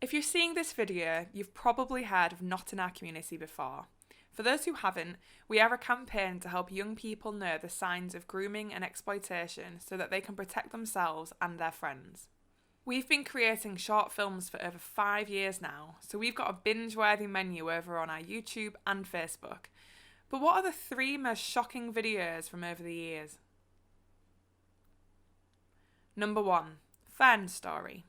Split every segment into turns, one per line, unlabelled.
If you're seeing this video, you've probably heard of Not in Our Community before. For those who haven't, we are a campaign to help young people know the signs of grooming and exploitation so that they can protect themselves and their friends. We've been creating short films for over 5 years now, so we've got a binge-worthy menu over on our YouTube and Facebook. But what are the 3 most shocking videos from over the years? Number 1. Fern Story.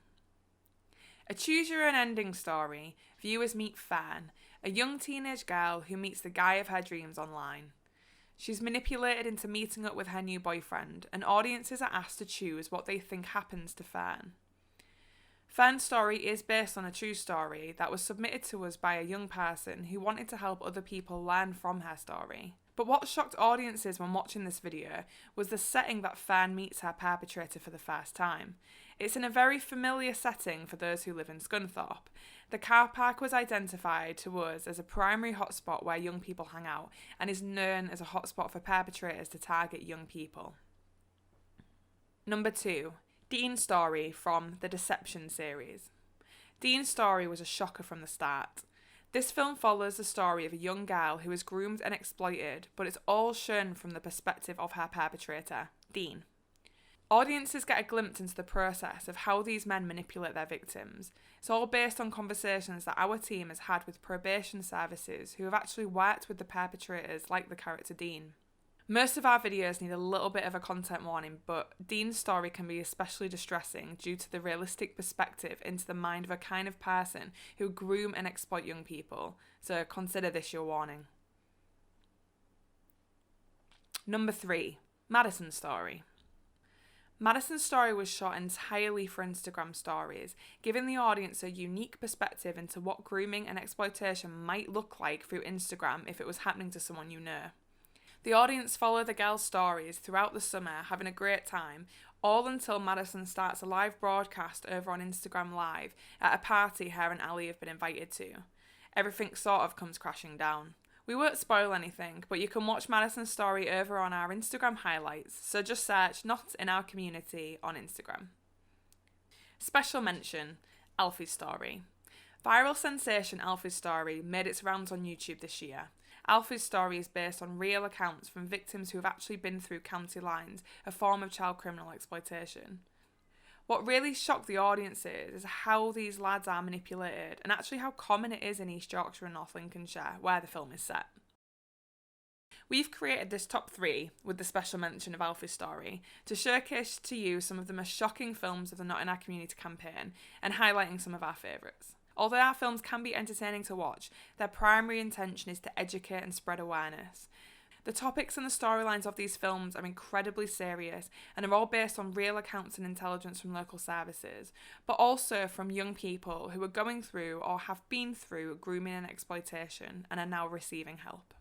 A choose-your-own ending story, viewers meet Fern, a young teenage girl who meets the guy of her dreams online. She's manipulated into meeting up with her new boyfriend, and audiences are asked to choose what they think happens to Fern. Fern Story is based on a true story that was submitted to us by a young person who wanted to help other people learn from her story. But what shocked audiences when watching this video was the setting that Fern meets her perpetrator for the first time. It's in a very familiar setting for those who live in Scunthorpe. The car park was identified to us as a primary hotspot where young people hang out and is known as a hotspot for perpetrators to target young people. Number 2. Dean's Story from the Deception series. Dean's Story was a shocker from the start. This film follows the story of a young girl who is groomed and exploited, but it's all shown from the perspective of her perpetrator, Dean. Audiences get a glimpse into the process of how these men manipulate their victims. It's all based on conversations that our team has had with probation services who have actually worked with the perpetrators like the character Dean. Most of our videos need a little bit of a content warning, but Dean's story can be especially distressing due to the realistic perspective into the mind of a kind of person who groom and exploit young people, so consider this your warning. Number 3. Madison Story. Madison Story was shot entirely for Instagram stories, giving the audience a unique perspective into what grooming and exploitation might look like through Instagram if it was happening to someone you know. The audience follow the girls' stories throughout the summer, having a great time, all until Madison starts a live broadcast over on Instagram Live at a party her and Ali have been invited to. Everything sort of comes crashing down. We won't spoil anything, but you can watch Madison's story over on our Instagram highlights, so just search Not in Our Community on Instagram. Special mention, Alfie Story. Viral sensation Alfie Story made its rounds on YouTube this year. Alfie's story is based on real accounts from victims who have actually been through county lines, a form of child criminal exploitation. What really shocked the audiences is how these lads are manipulated and actually how common it is in East Yorkshire and North Lincolnshire, where the film is set. We've created this top 3 with the special mention of Alfie Story to showcase to you some of the most shocking films of the Not in Our Community campaign and highlighting some of our favourites. Although our films can be entertaining to watch, their primary intention is to educate and spread awareness. The topics and the storylines of these films are incredibly serious and are all based on real accounts and intelligence from local services, but also from young people who are going through or have been through grooming and exploitation and are now receiving help.